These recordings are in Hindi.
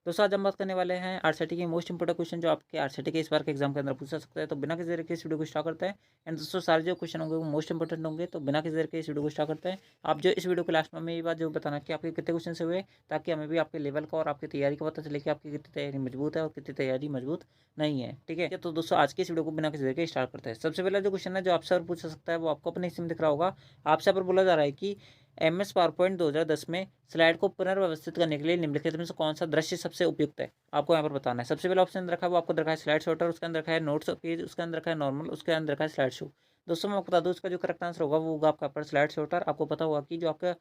दोस्तों आज हम बात करने वाले हैं आरसीटी के मोस्ट इंपोर्टेंट क्वेश्चन जो आपके आरसीटी के इस बार के एग्जाम के अंदर पूछा सकता है। तो बिना किसी देर के इस वीडियो को स्टार्ट करते हैं। एंड दोस्तों सारे जो क्वेश्चन होंगे वो मोस्ट इंपोर्टेंट होंगे, तो बिना किसी देर के इस वीडियो को स्टार्ट करते हैं। आप जो इस वीडियो के लास्ट में ये बात जो बताना कि आपके कितने क्वेश्चन से हुए, ताकि हमें भी आपके लेवल का और आपकी तैयारी का पता चले कि आपकी कितनी तैयारी मजबूत है और कितनी तैयारी मजबूत नहीं है। ठीक है, तो दोस्तों आज की इस वीडियो को बिना किसी देर के स्टार्ट करते हैं। सबसे पहला जो क्वेश्चन है जो आपसे पूछा सकता है वो आपको अपने हिस्से में दिख रहा होगा। आपसे पर बोला जा रहा है कि MS पावर पॉइंट 2010 में स्लाइड को पुनर्व्यवस्थित करने के लिए निम्नलिखित में से कौन सा दृश्य सबसे उपयुक्त है, आपको यहाँ पर बताना है। सबसे पहला ऑप्शन रखा है वो आपको रखा है स्लाइड शॉटर, उसके अंदर रखा है नोट्स पेज, उसके अंदर रखा है नॉर्मल, उसके अंदर रखा है स्लाइड शो। दोस्तों मैं आपको बता दूं इसका जो करेक्ट आंसर होगा वो होगा आपका पर स्लाइड शॉटर। आपको पता होगा कि जो आपका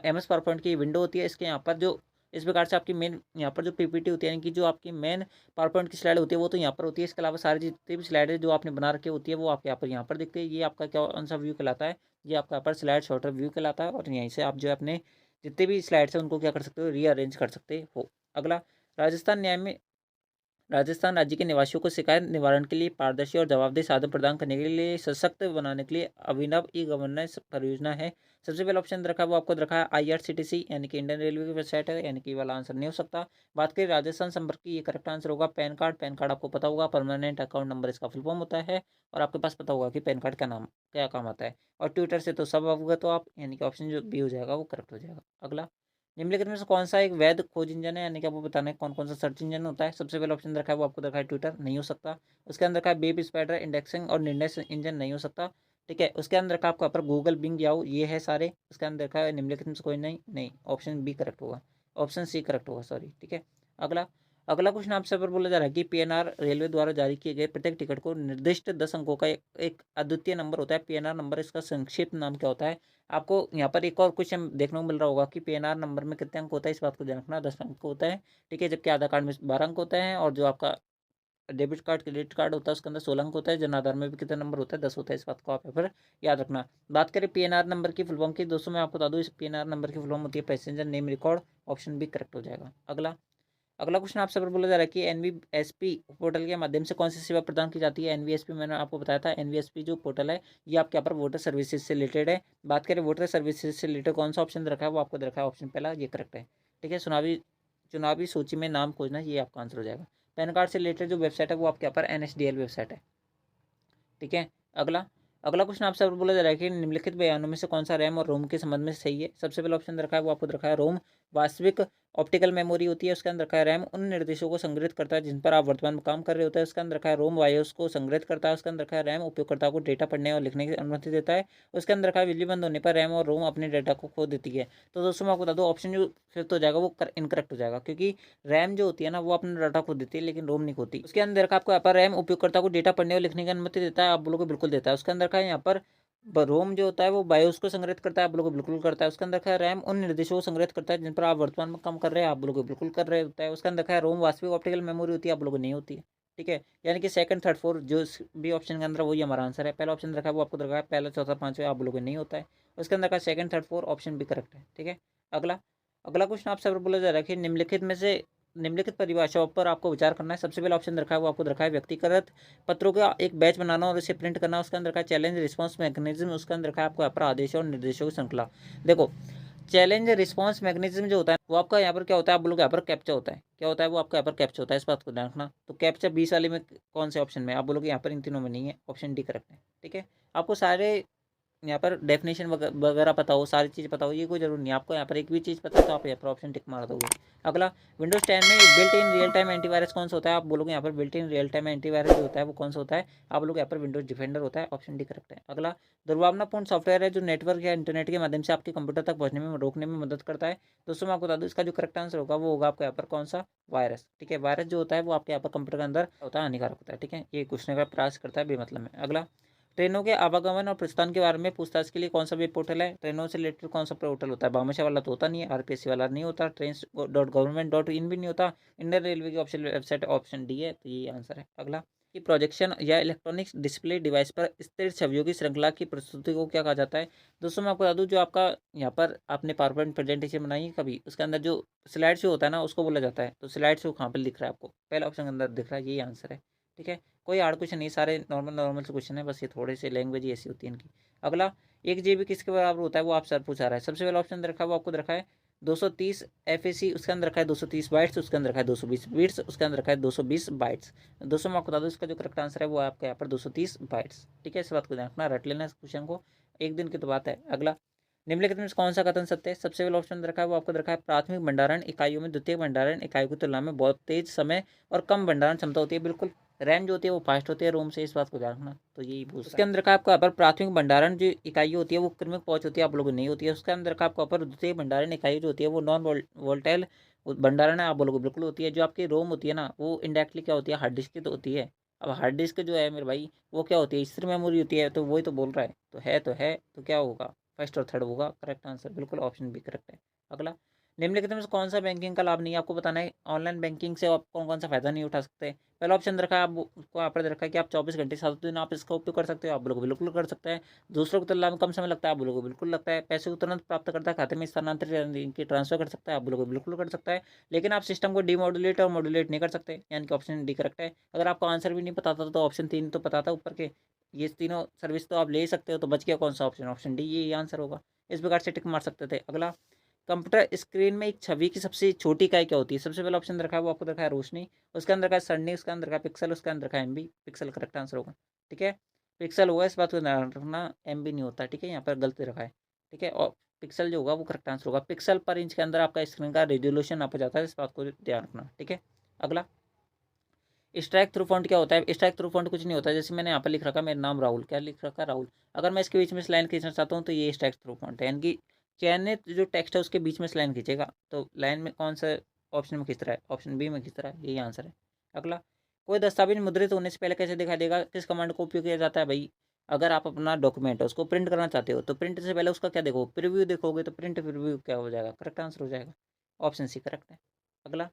MS पावर पॉइंट की विंडो होती है, इसके यहाँ पर जो इस प्रकार से आपकी मेन यहाँ पर जो PPT होती है, यानी कि जो आपकी मेन पावर पॉइंट की स्लाइड होती है वो तो यहाँ पर होती है। इसके अलावा सारी जितनी भी स्लाइड जो आपने बना रखी होती है वो आपके यहाँ पर दिखती है। ये आपका कौन सा व्यू कहलाता है, ये आपका यहाँ पर स्लाइड शॉटर व्यू कहलाता है। और यहीं से आप जो है अपने जितने भी स्लाइड्स हैं उनको क्या कर सकते हो, रीअरेंज कर सकते हो। अगला, राजस्थान न्याय में राजस्थान राज्य के निवासियों को शिकायत निवारण के लिए पारदर्शी और जवाबदेह साधन प्रदान करने के लिए सशक्त बनाने के लिए अभिनव ई गवर्नेंस परियोजना है। सबसे पहला ऑप्शन रखा है वो आपको रखा है IRCTC, यानी कि इंडियन रेलवे की वेबसाइट है, यानी कि वाला आंसर नहीं हो सकता। बात करें राजस्थान संपर्क की, ये करेक्ट आंसर होगा पैन कार्ड। पैन कार्ड आपको पता होगा परमानेंट अकाउंट नंबर इसका फुल फॉर्म होता है, और आपके पास पता होगा कि पैन कार्ड का नाम क्या काम आता है। और ट्विटर से तो सब अवगत हो आप, यानी कि ऑप्शन जो बी हो जाएगा वो करेक्ट हो जाएगा। अगला, निम्नलिखित में से कौन सा एक वैध खोज इंजन है, यानी कि आपको बताना है कौन कौन सा सर्च इंजन होता है। सबसे पहला ऑप्शन रखा है वो आपको रखा है ट्विटर, नहीं हो सकता। उसके अंदर रखा है वेब स्पाइडर, इंडेक्सिंग और निर्णय इंजन, नहीं हो सकता। ठीक है, उसके अंदर रखा है आपका पर गूगल, बिंग, याहू, ये है सारे। उसके अंदर रखा है निम्नलिखित में से कोई नहीं, नहीं, ऑप्शन बी करेक्ट होगा, ऑप्शन सी करेक्ट होगा, सॉरी। ठीक है, अगला अगला क्वेश्चन आपसे पर बोला जा रहा है कि PNR रेलवे द्वारा जारी किए गए प्रत्येक टिकट को निर्दिष्ट 10 अंकों का एक अद्वितीय नंबर होता है। PNR नंबर इसका संक्षिप्त नाम क्या होता है। आपको यहाँ पर एक और क्वेश्चन देखने को मिल रहा होगा कि PNR नंबर में कितने अंक होता है, इस बात को ध्यान रखना, 10 अंक होता है। ठीक है, जबकि आधार कार्ड में 12 अंक होते हैं, और जो आपका डेबिट कार्ड क्रेडिट कार्ड होता है उसके अंदर 16 अंक होता है। जन आधार में भी कितना नंबर होता है, 10 होता है। इस बात को आप यहाँ पर याद रखना। बात करें PNR नंबर की फुल फॉर्म की, दोस्तों मैं आपको बता दूँ इस PNR नंबर की फुल फॉर्म होती है passenger name record, option B correct हो जाएगा। अगला अगला क्वेश्चन आपसे बोला जा रहा है कि NVSP पोर्टल के माध्यम से कौन सी सेवा प्रदान की जाती है। NVSP मैंने आपको बताया था, NVSP जो पोर्टल है ये आपके यहाँ पर वोटर सर्विसेज से रिलेटेड है। बात करें वोटर सर्विसेज से रिलेटेड कौन सा ऑप्शन रखा है वो आपको रखा है ऑप्शन पहला, ये करेक्ट है। ठीक है, चुनावी चुनावी सूची में नाम खोजना, ये आपका आंसर हो जाएगा। पैन कार्ड से रिलेटेड जो वेबसाइट है वो आपके यहाँ पर NSDL वेबसाइट है। ठीक है, अगला अगला क्वेश्चन आपसे बोला जा रहा है कि निम्नलिखित बयानों में से कौन सा रैम और रोम के संबंध में सही है। सबसे पहला ऑप्शन रखा है वो आपको रखा है रोम वास्तविक ऑप्टिकल मेमोरी होती है। उसके अंदर रखा है रैम उन निर्देशों को संग्रहित करता है जिन पर आप वर्तमान में काम कर रहे होते हैं। उसके अंदर रखा है रोम वायोस को संग्रहित करता है। उसके अंदर रखा है रैम उपयोगकर्ता को डेटा पढ़ने और लिखने की अनुमति देता है। उसके अंदर रखा है बिजली बंद होने पर रैम और रोम अपने डेटा को खो देती है। तो दोस्तों मैं आपको बता दूँ ऑप्शन जो फिफ्थ हो जाएगा वो इनकरेक्ट हो जाएगा, क्योंकि रैम जो होती है ना वो अपना डाटा खो देती है लेकिन रोम नहीं खोती। उसके अंदर का आपको यहाँ पर रैम उपयोगकर्ता को डेटा पढ़ने और लिखने की अनुमति देता है, आप बोलोगे बिल्कुल देता है। उसके अंदर का यहाँ पर रोम जो होता है वो बायोस को संग्रहित करता है, आप लोगों को बिल्कुल करता है। उसके अंदर का रैम उन निर्देशों को संग्रहित करता है जिन पर आप वर्तमान में काम कर रहे हैं, आप लोगों को बिल्कुल कर रहे होता है। उसके अंदर का रोम वास्तविक ऑप्टिकल मेमोरी होती है, आप लोगों को नहीं होती है। ठीक है, यानी कि सेकंड थर्ड फोर्थ जो भी ऑप्शन के अंदर वही हमारा आंसर है। पहला ऑप्शन रखा है वो आपको रखा है पहला चौथा पांचवा, आप लोगों को नहीं होता है। उसके अंदर का सेकंड थर्ड फोर्थ ऑप्शन भी करेक्ट है। ठीक है, अगला अगला क्वेश्चन आपसे बोला जा रहा है कि निम्नलिखित परिभाषाओं पर आपको विचार करना है। सबसे पहला ऑप्शन रखा है वो आपको रखा है व्यक्तिगत पत्रों का एक बैच बनाना और इसे प्रिंट करना। उसके अंदर का चैलेंज रिस्पांस मैकेनिज्म, उसके अंदर का आपको यहाँ पर आदेशों और निर्देशों की श्रृंखला। देखो, चैलेंज रिस्पांस मैकेनिज्म जो होता है वो आपका यहाँ पर क्या होता है, आप बोलोगे यहाँ पर कैप्चा होता है। क्या होता है वो आपका यहाँ पर कैप्चा होता है, इस बात को ध्यान रखना। तो कैप्चा 20 वाले में कौन से ऑप्शन में, आप बोलोगे यहाँ पर इन तीनों में नहीं है, ऑप्शन डी करेक्ट है। ठीक है, आपको सारे यहाँ पर डेफिनेशन वगैरह पता हो, सारी चीज़ पता हो, ये कोई जरूर नहीं है। आपको यहाँ पर एक भी चीज़ पता है तो आप यहाँ पर ऑप्शन टिक मार दोगे। अगला, विंडोज 10 में built in real time antivirus कौन सा होता है, आप बोलोगे यहाँ पर built in real time antivirus जो होता है वो कौन सा होता है, आप लोग यहाँ पर विंडोज डिफेंडर होता है, ऑप्शन डी करेक्ट है। अगला, दुर्भावनापूर्ण सॉफ्टवेयर है जो नेटवर्क या इंटरनेट के माध्यम से आपके कंप्यूटर तक पहुँचने में रोकने में मदद करता है। दोस्तों मैं आपको बता दूँ इसका जो करेक्ट आंसर होगा वो होगा आपका यहाँ पर कौन सा, वायरस। ठीक है, वायरस जो होता है वो आपके यहाँ पर कंप्यूटर के अंदर होता है, हानिकारक होता है। ठीक है, ये पूछने का प्रयास करता है बेमतलब में। अगला, ट्रेनों के आवागमन और प्रस्थान के बारे में पूछताछ के लिए कौन सा वेब पोर्टल है। ट्रेनों से रिलेटेड कौन सा पोर्टल होता है, भामाशाह वाला तो होता नहीं है, RPSC वाला नहीं होता, trains.government.in भी नहीं होता, इंडियन रेलवे की ऑप्शन वेबसाइट, ऑप्शन डी है, तो ये आंसर है। अगला, कि प्रोजेक्शन या इलेक्ट्रॉनिक्स डिस्प्ले डिवाइस पर स्थिर छवियों की श्रृंखला की प्रस्तुति को क्या कहा जाता है। दोस्तों मैं आपको बता दूं जो आपका यहाँ पर आपने पावरपॉइंट प्रेजेंटेशन बनाई है कभी, उसके अंदर जो स्लाइड शो होता है ना उसको बोला जाता है। तो स्लाइड शो कहाँ पर दिख रहा है आपको, पहला ऑप्शन के अंदर दिख रहा है, यही आंसर है। ठीक है, कोई हार्ड क्वेश्चन नहीं, सारे नॉर्मल नॉर्मल से क्वेश्चन है, बस ये थोड़े से लैंग्वेज ही ऐसी होती है इनकी। अगला, 1 GB किसके बराबर होता है वो आप सर पूछा रहा है। सबसे पहला ऑप्शन रखा है वो आपको रखा है 230 FAC उसके अंदर रखा है 230 बाइट्स, उसके अंदर रखा है 220 बिट्स, उसके अंदर रखा है 220 बाइट्स। दोस्तों मैं आपको बता दूँ इसका जो करेक्ट आंसर है वो आपका यहाँ पर 230 बाइट्स। ठीक है, इस बात को ध्यान रखना, रट लेना इस क्वेश्चन को, एक दिन की तो बात है। अगला, निम्नलिखित में से कौन सा कथन सत्य है? सबसे पहला ऑप्शन रखा है वो आपको रखा है प्राथमिक भंडारण इकाइयों में द्वितीय भंडारण इकाइयों की तुलना में बहुत तेज समय और कम भंडारण क्षमता होती है। बिल्कुल, रैम जो होती है वो फास्ट होती है रोम से, इस बात को ध्यान रखना। तो यही बोल उसके अंदर का आपका पर प्राथमिक भंडारण जो इकाई होती है वो क्रमिक पहुंच होती है, आप लोगों को नहीं होती है। उसके अंदर का आपका पर द्वितीय भंडारण इकाई जो होती है वो नॉन वोल्टाइल भंडारण है, आप लोगों को बिल्कुल होती है। जो आपकी रोम होती है ना वो इंडायरेक्टली क्या होती है, हार्ड डिस्क की तो होती है। अब हार्ड डिस्क जो है मेरे भाई वो क्या होती है, स्थिर मेमोरी होती है, तो वही तो बोल रहा है, तो क्या होगा, फर्स्ट और थर्ड होगा करेक्ट आंसर, बिल्कुल ऑप्शन बी करेक्ट है। अगला, निम्नलिखित में से कौन सा बैंकिंग का लाभ नहीं है? आपको बताना है ऑनलाइन बैंकिंग से आप कौन कौन सा फायदा नहीं उठा सकते। पहला ऑप्शन रखा है आपको यहाँ पर रखा है कि आप 24 घंटे 7 दिन आप इसका उपयोग कर सकते हो, आप लोग बिल्कुल कर सकते हैं। दूसरों की तुलना में कम समय लगता है, आप लोगों को बिल्कुल लगता है। पैसे को तुरंत प्राप्त करता है, खाते में स्थानांतरित इनकी ट्रांसफर कर सकता है, आप लोगों को बिल्कुल कर सकता है। लेकिन आप सिस्टम को डीमॉड्यूलेट और मॉड्यूलेट नहीं कर सकते, यानी कि ऑप्शन डी करेक्ट है। अगर आपको आंसर भी नहीं पता था तो ऑप्शन 3 तो पता था ऊपर के, ये तीनों सर्विस तो आप ले ही सकते हो, तो बच गया कौन सा ऑप्शन, ऑप्शन डी ये आंसर होगा। इस प्रकार से टिक मार सकते थे। अगला, कंप्यूटर स्क्रीन में एक छवि की सबसे छोटी इकाई क्या होती है? सबसे पहला ऑप्शन रखा है वो आपको रखा है रोशनी, उसके अंदर का सरणी, उसके अंदर का पिक्सल, उसके अंदर का एमबी। पिक्सल करेक्ट आंसर होगा। ठीक है, पिक्सल होगा, इस बात को ध्यान रखना, एमबी नहीं होता। ठीक है, यहाँ पर गलत रखा है। ठीक है, और पिक्सल जो होगा वो करेक्ट आंसर होगा। पिक्सल पर इंच के अंदर आपका स्क्रीन का रेजोल्यूशन आप जाता है, इस बात को ध्यान रखना। ठीक है, अगला, स्ट्राइक थ्रू फॉन्ट क्या होता है? स्ट्राइक थ्रू फॉन्ट कुछ नहीं होता, जैसे मैंने यहाँ पर लिख रखा है मेरा नाम राहुल, क्या लिख रखा है राहुल। अगर मैं इसके बीच में लाइन खींचना चाहता हूँ तो ये स्ट्राइक थ्रू फॉन्ट है, यानी कि चयनित जो टेक्स्ट है उसके बीच में लाइन खींचेगा। तो लाइन में कौन सा ऑप्शन में खींच रहा है? ऑप्शन बी में खींच रहा है, यही आंसर है। अगला, कोई दस्तावेज मुद्रित होने से पहले कैसे दिखाई देगा? किस कमांड को उपयोग किया जाता है भाई? अगर आप अपना डॉक्यूमेंट है उसको प्रिंट करना चाहते हो तो प्रिंट से पहले उसका क्या देखो, प्रीव्यू देखोगे, तो प्रिंट प्रीव्यू क्या हो जाएगा, करेक्ट आंसर हो जाएगा, ऑप्शन सी करेक्ट है। अगला,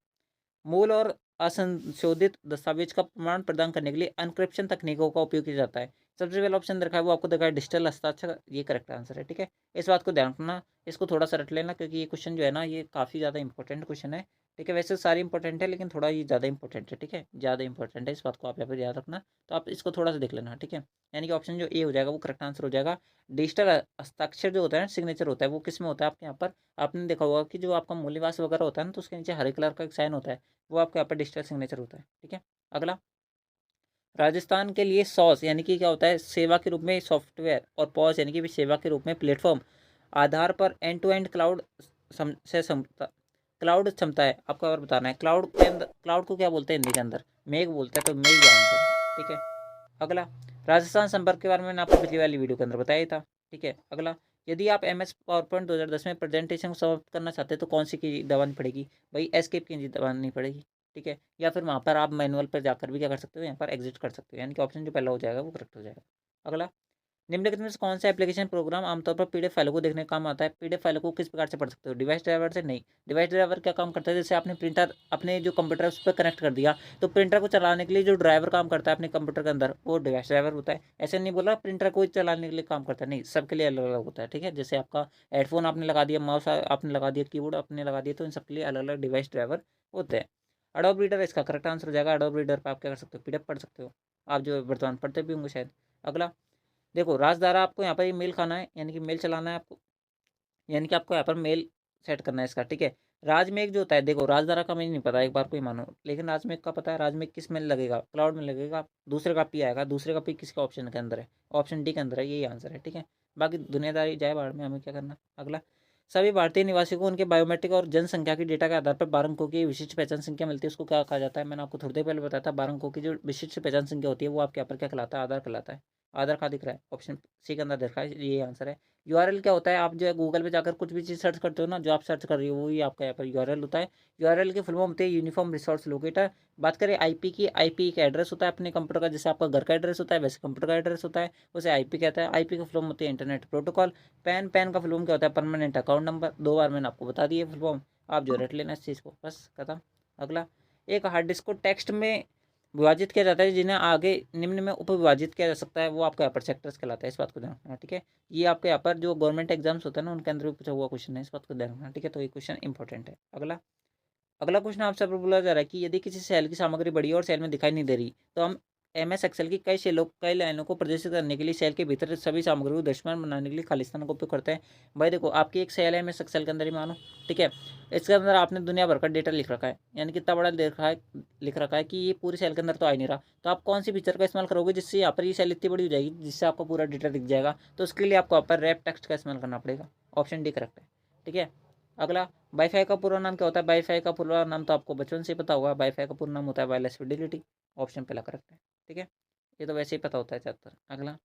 मूल और असंशोधित दस्तावेज का प्रमाण प्रदान करने के लिए एन्क्रिप्शन तकनीकों का उपयोग किया जाता है। सबसे पहला ऑप्शन रखा है वो आपको देखा है डिजिटल हस्ताक्षर, ये करेक्ट आंसर है। ठीक है, इस बात को ध्यान रखना, इसको थोड़ा सा रट लेना, क्योंकि ये क्वेश्चन जो है ना ये काफ़ी ज़्यादा इंपॉर्टेंट क्वेश्चन है। ठीक है, वैसे सारे इंपॉर्टेंट है लेकिन थोड़ा ये ज़्यादा इंपॉर्टेंट है। ठीक है, ज़्यादा इंपॉर्टेंट है, इस बात को आप यहाँ पर याद रखना। तो आप इसको थोड़ा सा देख लेना। ठीक है, यानी कि ऑप्शन जो ए हो जाएगा वो करेक्ट आंसर हो जाएगा। डिजिटल हस्ताक्षर जो होता है, सिग्नेचर होता है, वो किस में होता है आपके यहाँ पर? आपने देखा होगा कि जो आपका मूल्यवास वगैरह होता है ना, तो उसके नीचे हरे कलर का एक साइन होता है, वो आपके यहाँ पर डिजिटल सिग्नेचर होता है। ठीक है, अगला, राजस्थान के लिए सॉस यानी कि क्या होता है, सेवा के रूप में सॉफ्टवेयर, और पॉज यानी कि भी सेवा के रूप में प्लेटफॉर्म आधार पर एंड टू एंड क्लाउड से क्षमता, क्लाउड क्षमता है आपको और बताना है। क्लाउड के अंदर, क्लाउड को क्या बोलते हैं हिंदी के अंदर? मेघ बोलते हैं, तो मेघ आंसर है। ठीक है, अगला, राजस्थान संपर्क के बारे में मैंने आपको पिछली वाली वीडियो के अंदर बताया ही था। ठीक है, अगला, यदि आप MS पावर पॉइंट 2010 में प्रेजेंटेशन को समाप्त करना चाहते हैं तो कौन सी की दबानी पड़ेगी भाई? एस्केप की दबानी पड़ेगी। ठीक है, या फिर वहाँ पर आप मैनुअल पर जाकर भी क्या कर सकते हो, यहाँ पर एग्जिट कर सकते हो, यानी कि ऑप्शन जो पहला हो जाएगा वो करेक्ट हो जाएगा। अगला, निम्नलिखित में से कौन सा एप्लीकेशन प्रोग्राम आमतौर पर पीडीएफ फाइलों को देखने का काम आता है? पीडीएफ फाइलों को किस प्रकार से पढ़ सकते हो? डिवाइस ड्राइवर से नहीं। डिवाइस ड्राइवर क्या काम करता है, जैसे आपने प्रिंटर अपने जो कंप्यूटर है उस पर कनेक्ट कर दिया, तो प्रिंटर को चलाने के लिए जो ड्राइवर काम करता है अपने कंप्यूटर के अंदर वो डिवाइस ड्राइवर होता है। ऐसे नहीं बोला प्रिंटर को ही चलाने के लिए काम करता है, नहीं, सबके लिए अलग अलग होता है। ठीक है, जैसे आपका हेडफोन आपने लगा दिया, माउस आपने लगा दिया, कीबोर्ड आपने लगा दिया, तो इन सबके लिए अलग अलग डिवाइस ड्राइवर होते हैं। अडोब रीडर इसका करेक्ट आंसर हो जाएगा। अडोब रीडर पर आप क्या कर सकते हो, पीडीएफ पढ़ सकते हो, आप जो वर्तमान पढ़ते भी होंगे शायद। अगला, देखो राजद्वारा आपको यहाँ पर मेल खाना है, यानी कि मेल चलाना है आपको, यानी कि आपको यहाँ पर मेल सेट करना है इसका। ठीक है, राजमेघ जो होता है, देखो राजद्वारा का मुझे नहीं पता, एक बार को ही मानो, लेकिन राजमेघ का पता है। राजमेघ किस में लगेगा? क्लाउड में लगेगा, दूसरे का पी आएगा, दूसरे का पी किसका ऑप्शन के अंदर है? ऑप्शन डी के अंदर है, यही आंसर है। ठीक है, बाकी दुनियादारी जाए बाहर में, हमें क्या करना। अगला, सभी भारतीय निवासियों को उनके बायोमेट्रिक और जनसंख्या की डेटा के आधार पर 12 अंकों की विशिष्ट पहचान संख्या मिलती है, उसको क्या कहा जाता है? मैंने आपको थोड़ी देर पहले बताया था, 12 अंकों की जो विशिष्ट पहचान संख्या होती है वो आपके यहाँ पर क्या कहलाता है? आधार कहलाता है। आधार कार्ड दिख रहा है, ऑप्शन सी के अंदर दिख रहा है, ये आंसर है। यूआरएल क्या होता है? आप जो है गूगल पे जाकर कुछ भी चीज़ सर्च करते हो ना, जो आप सर्च कर रही हो वही आपका यहाँ पर यूआरएल होता है। यूआरएल की फुल फॉर्म होती है यूनिफॉर्म रिसोर्स लोकेटर। बात करें आईपी की, आईपी एक एड्रेस होता है अपने कंप्यूटर का, जैसे आपका घर का एड्रेस होता है वैसे कंप्यूटर का एड्रेस होता है, उसे आईपी कहता है। आईपी का फुल फॉर्म होती है इंटरनेट प्रोटोकॉल। पैन, पैन का फुल फॉर्म क्या होता है? Permanent account number. 2 बार मैंने आपको बता दिया फुल फॉर्म, आप जो रट लेना इस चीज़ को, बस खत्म। अगला, एक हार्ड डिस्क को टेक्स्ट में विभाजित किया जाता है जिन्हें आगे निम्न में उपविभाजित किया जा सकता है, वो आपका यहाँ पर सेक्टर्स कहलाता है, इस बात को ध्यान रखना। ठीक है, ये आपके यहाँ पर जो गवर्नमेंट एग्जाम्स होते हैं ना उनके अंदर भी पूछा हुआ क्वेश्चन है, इस बात को ध्यान रखना। ठीक है, तो ये क्वेश्चन इंपॉर्टेंट है। अगला, अगला क्वेश्चन आपसे बोला जा रहा है कि यदि किसी सेल की सामग्री बड़ी है और सेल में दिखाई नहीं दे रही तो हम MS एक्सेल की कई लाइनों को प्रदर्शित करने के लिए सेल के भीतर सभी सामग्री को दृश्यमान बनाने के लिए खालिस्तान का उपयोग करते हैं। भाई देखो, आपकी एक सेल है MS एक्सेल के अंदर ही मानो, ठीक है। इसके अंदर आपने दुनिया भर का डेटा लिख रखा है, यानी कितना बड़ा लिख रखा है कि ये पूरी सेल के अंदर तो आ ही नहीं रहा। तो आप कौन सी फीचर का इस्तेमाल करोगे जिससे यहाँ पर ये सेल इतनी बड़ी हो जाएगी जिससे आपको पूरा डेटा दिख जाएगा? तो उसके लिए आपको यहाँ पर रैप टेक्स्ट का इस्तेमाल करना पड़ेगा। ऑप्शन डी करेक्ट है, ठीक है। अगला, वाईफाई का पूरा नाम क्या होता है? वाईफाई का पूरा नाम तो आपको बचपन से ही पता होगा। वाईफाई का पूरा नाम होता है वायरलेस फिडेलिटी। ऑप्शन पहला करेक्ट है, ठीक है। ये तो वैसे ही पता होता है ज़्यादातर। अगला,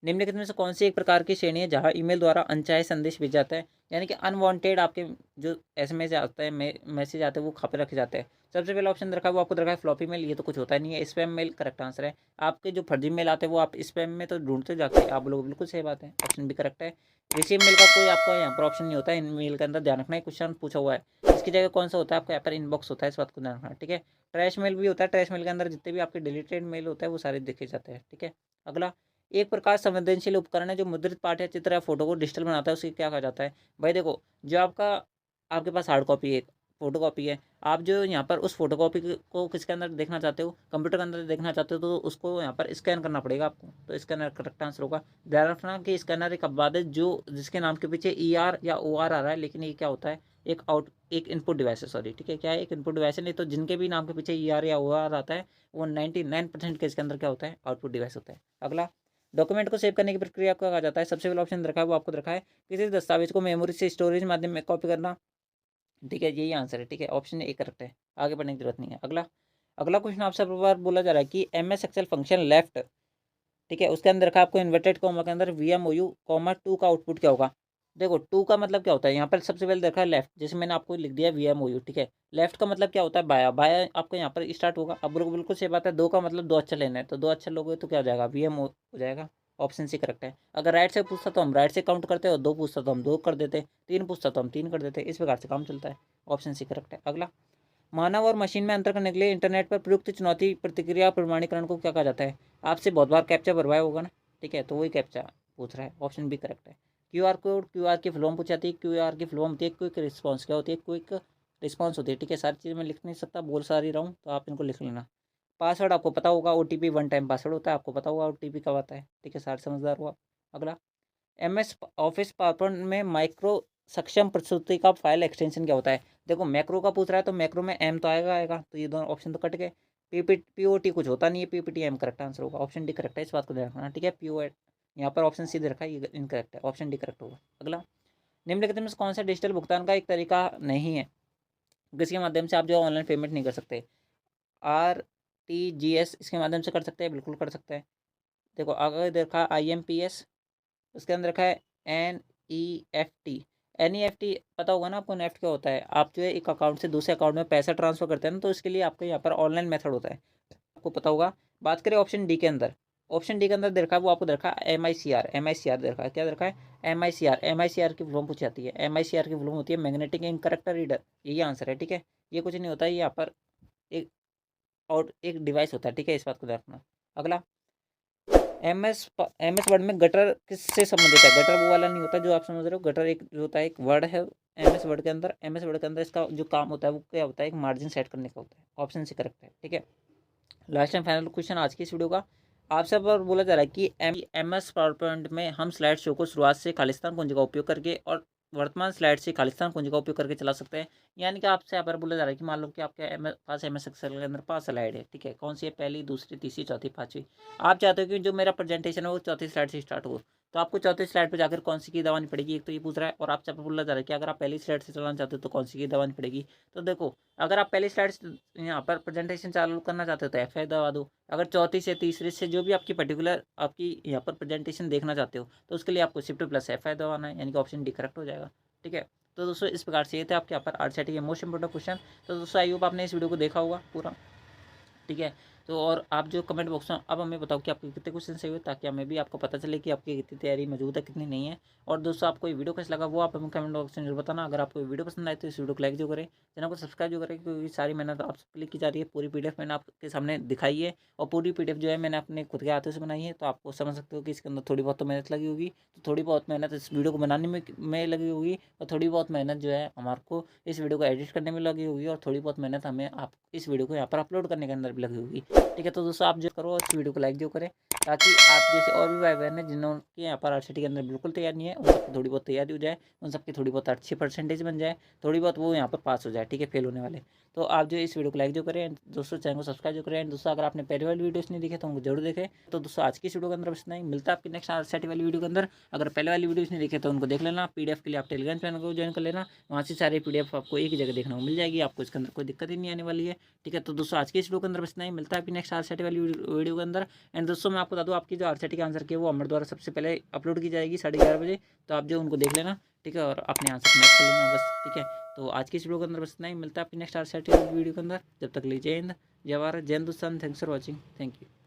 निम्नलिखित में से कौन सी एक प्रकार की श्रेणी है जहां ईमेल द्वारा अनचाहे संदेश भेजा जाता है, यानी कि अनवांटेड आपके जो SMS आता है, मैसेज आते हैं, वो खा पे रखे जाते हैं? सबसे पहला ऑप्शन रखा है वो आपको रखा है फ्लॉपी मेल। ये तो कुछ होता नहीं है। स्पैम मेल करेक्ट आंसर है। आपके जो फर्जी मेल आते हैं वो आप स्पैम में तो ढूंढते जाके आप लोग, बिल्कुल सही बात है। ऑप्शन भी करेक्ट है। रिसीव मेल का कोई आपका यहाँ पर ऑप्शन नहीं होता है। इन मेल के अंदर ध्यान रखना है, क्वेश्चन पूछा हुआ है। इसकी जगह कौन सा होता है? आपका यहाँ पर इनबॉक्स होता है, इस बात को ध्यान रखना, ठीक है। ट्रैश मेल भी होता है। ट्रैश मेल के अंदर जितने भी आपके डिलीटेड मेल होता है वो सारे देखे जाते हैं, ठीक है। अगला, एक प्रकार संवेदनशील उपकरण है जो मुद्रित पाठ या चित्र या फोटो को डिजिटल बनाता है, उसे क्या कहा जाता है? भाई देखो, जो आपके पास हार्ड कॉपी है, फोटो कॉपी है, आप जो यहाँ पर उस फोटो कॉपी को किसके अंदर देखना चाहते हो? कंप्यूटर के अंदर देखना चाहते हो, तो उसको यहाँ पर स्कैन करना पड़ेगा आपको। तो स्कैनर करेक्ट आंसर होगा। ध्यान रखना कि स्कैनर एक अपवाद है जो जिसके नाम के पीछे ER या OR आ रहा है, लेकिन ये क्या होता है? एक इनपुट डिवाइस है, सॉरी, ठीक है। क्या है? एक इनपुट डिवाइस है। नहीं तो जिनके भी नाम के पीछे ER या OR आता है वो 99% केस के अंदर क्या होता है? आउटपुट डिवाइस होता है। अगला, डॉक्यूमेंट को सेव करने की प्रक्रिया को कहा जाता है। सबसे पहला ऑप्शन रखा है वो आपको रखा है किसी दस्तावेज को मेमोरी से स्टोरेज माध्यम में कॉपी करना, ठीक है। यही आंसर है, ठीक है। ऑप्शन ए करेक्ट है। आगे बढ़ने की जरूरत नहीं है। अगला, अगला क्वेश्चन आपसे बार बोला जा रहा है कि MS एक्सेल फंक्शन लेफ्ट, ठीक है, उसके अंदर रखा आपको इन्वर्टेड कॉमा के अंदर VMOU कॉमा 2 का आउटपुट क्या होगा? देखो, 2 का मतलब क्या होता है? यहाँ पर सबसे पहले देखा है लेफ्ट, जैसे मैंने आपको लिख दिया VMOU, ठीक है। लेफ्ट का मतलब क्या होता है? बाया। बाया आपको यहाँ पर स्टार्ट होगा। अब बिल्कुल सही बात है। 2 का मतलब 2 अक्षर लेना है, तो 2 अक्षर लोगे तो क्या हो जाएगा? VMO हो जाएगा। ऑप्शन सी करेक्ट है। अगर राइट से पूछता तो हम राइट से काउंट करते, और 2 पूछता तो हम 2 कर देते, 3 पूछता तो हम 3 कर देते। इस प्रकार से काम चलता है। ऑप्शन सी करेक्ट है। अगला, मानव और मशीन में अंतर करने के लिए इंटरनेट पर प्रयुक्त चुनौती प्रतिक्रिया प्रमाणीकरण को क्या कहा जाता है? आपसे बहुत बार कैप्चा भरवाया होगा ना, ठीक है, तो वही कैप्चा पूछ रहा है। ऑप्शन बी करेक्ट है। QR कोड, QR की फुल फॉर्म पूछी जाती है। QR की फुल फॉर्म होती है क्विक रिस्पॉन्स। क्या होती है? क्विक रिस्पॉन्स होती है, ठीक है। सारी चीज़ मैं लिख नहीं सकता, बोल सारी रहा हूँ, तो आप इनको लिख लेना। पासवर्ड आपको पता होगा, OTP वन टाइम पासवर्ड होता है, आपको पता होगा OTP कब आता है, ठीक है। सारे समझदार हुआ। अगला, MS ऑफिस पावरपॉइंट में माइक्रो सक्षम प्रस्तुति का फाइल एक्सटेंशन क्या होता है? देखो, मैक्रो का पूछ रहा है तो मैक्रो में M तो आएगा, तो ये दोनों ऑप्शन तो कट गए। POT कुछ होता नहीं है। PPTM करेक्ट आंसर होगा। ऑप्शन डी करेक्ट है, इस बात को ध्यान रखना, ठीक है। यहाँ पर ऑप्शन सी दे रखा है, ये इनकरेक्ट है। ऑप्शन डी करेक्ट होगा। अगला, निम्नलिखित में से कौन सा डिजिटल भुगतान का एक तरीका नहीं है जिसके माध्यम से आप जो ऑनलाइन पेमेंट नहीं कर सकते? RTGS इसके माध्यम से कर सकते हैं, बिल्कुल कर सकते हैं। देखो, आगे देखा IMPS, उसके अंदर रखा है NEFT। NEFT पता होगा ना आपको? नेफ्ट क्या होता है? आप जो है एक अकाउंट से दूसरे अकाउंट में पैसा ट्रांसफर करते हैं ना, तो इसके लिए आपको यहाँ पर ऑनलाइन मेथड होता है, आपको पता होगा। बात करें ऑप्शन डी के अंदर, ऑप्शन डी के अंदर दे रखा है वो आपको दे रखा है MICR दे रखा है। क्या दे रखा है? MICR की फुल फॉर्म पूछी जाती है। MICR की फुल फॉर्म होती है मैग्नेटिक इंक करेक्टर रीडर। यही आंसर है, ठीक है। ये कुछ नहीं होता है, ये यहाँ पर एक और एक डिवाइस होता है, ठीक है। इस बात को ध्यान रखना। अगला, MS वर्ड में गटर किससे संबंधित है? गटर वो वाला नहीं होता जो आप समझ रहे हो। गटर एक जो होता है, एक वर्ड है MS वर्ड के अंदर इसका जो काम होता है वो क्या होता है? एक मार्जिन सेट करने का होता है। ऑप्शन से करेक्ट है, ठीक है। लास्ट एंड फाइनल क्वेश्चन आज की इस वीडियो का, आपसे पर बोला जा रहा है कि MS पावर पॉइंट में हम स्लाइड शो को शुरुआत से खालिस्तान कुंजी का उपयोग करके और वर्तमान स्लाइड से खालिस्तान कुंजी का उपयोग करके चला सकते हैं। यानी कि आपसे यहाँ पर बोला जा रहा है कि मान लो कि आपके पास MS एक्सेल के अंदर 5 स्लाइड है, ठीक है। कौन सी है? पहली, दूसरी, तीसरी, चौथी, पाँचवीं। आप चाहते हो कि जो मेरा प्रेजेंटेशन है वो चौथी स्लाइड से स्टार्ट हो, तो आपको चौथी स्लाइड पर जाकर कौन सी की दबानी पड़ेगी? एक तो ये पूछ रहा है। और आपसे बोला जा रहा है कि अगर आप पहली स्लाइड से चलाना चाहते हो तो कौन सी की दबानी पड़ेगी? तो देखो, अगर आप पहली स्लाइड से यहाँ पर प्रेजेंटेशन चालू करना चाहते हो तो F5 दबा दो। अगर चौथी से तीसरी से जो भी आपकी पर्टिकुलर आपकी यहाँ पर प्रेजेंटेशन देखना चाहते हो तो उसके लिए आपको Shift+F5 दबाना है, यानी कि ऑप्शन डी करेक्ट हो जाएगा, ठीक है। तो दोस्तों, इस प्रकार से ये थे आपके यहाँ पर RCET के मोस्ट इंपोर्टेंट क्वेश्चन। तो दोस्तों, आई होप आपने इस वीडियो को देखा होगा पूरा, ठीक है। तो और आप जो कमेंट बॉक्स में अब हमें बताओ कि आपके कितने क्वेश्चन सही हुए, ताकि हमें भी आपको पता चले कि आपकी कितनी तैयारी मौजूद है, कितनी नहीं है। और दोस्तों, आपको ये वीडियो कैसा लगा वो आप हमें कमेंट बॉक्स में जरूर बताना। अगर आपको वीडियो पसंद आए तो इस वीडियो को लाइक जो करें, चैनल को सब्सक्राइब जो करें, क्योंकि सारी मेहनत आपसे की जा रही है। पूरी PDF मैंने आपके सामने दिखाई है, और पूरी PDF जो है मैंने अपने खुद के हाथों से बनाई है। तो आपको समझ सकते हो कि इसके अंदर थोड़ी बहुत तो मेहनत लगी होगी, तो थोड़ी बहुत मेहनत इस वीडियो को बनाने में लगी होगी, और थोड़ी बहुत मेहनत जो है हमारे को इस वीडियो को एडिट करने में लगी होगी, और थोड़ी बहुत मेहनत हमें आप इस वीडियो को यहाँ पर अपलोड करने के अंदर भी लगी होगी। ठीक है, तो दोस्तों आप जो करो इस वीडियो को लाइक जो करें, ताकि आप जैसे और भी भाई बहन हैं जिन्होंने यहाँ पर आरसीटी के अंदर बिल्कुल तैयार नहीं है, उन सबकी थोड़ी बहुत तैयारी हो जाए, उन सबकी थोड़ी बहुत अच्छी परसेंटेज बन जाए, थोड़ी बहुत वो यहाँ पर पास हो जाए। ठीक है, फेल होने वाले। तो आप जो इस वीडियो को लाइक जो करें एंड दोस्तों चैनल को सब्सक्राइब जो करें। एंड दोस्तों अगर आपने पहले वाली वीडियोस नहीं देखे तो उनको जरूर देखें। तो दोस्तों आज की इस वीडियो के अंदर बस इतना ही, मिलता है आपकी नेक्स्ट आरसीटी वाली वीडियो के अंदर। अगर पहले वाली वीडियोस नहीं देखे तो उनको देख लेना। पीडीएफ के लिए आप टेलीग्राम चैनल को ज्वाइन कर लेना, वहाँ से सारे पीडीएफ आपको एक ही जगह देखने को मिल जाएगी, आपको इसके अंदर कोई दिक्कत ही नहीं आने वाली है। ठीक है, तो दोस्तों आज की इस वीडियो के अंदर बस इतना ही, मिलता है आपकी नेक्स्ट आरसीटी वाली वीडियो के अंदर। एंड दोस्तों मैं आपको बता दूँ, आपकी जो आरसीटी के आंसर की है वो हमारे द्वारा सबसे पहले अपलोड की जाएगी 11:30 बजे, तो आप जो उनको देख लेना। ठीक है, और अपने आंसर मैच कर लेना बस। ठीक है, तो आज की इस वीडियो के अंदर बस इतना ही, मिलता है आपकी नेक्स्ट आरसीटी वीडियो के अंदर। जब तक लीजिए जय हिंद, जय भारत, जय Hindustan. Thanks for watching, thank you.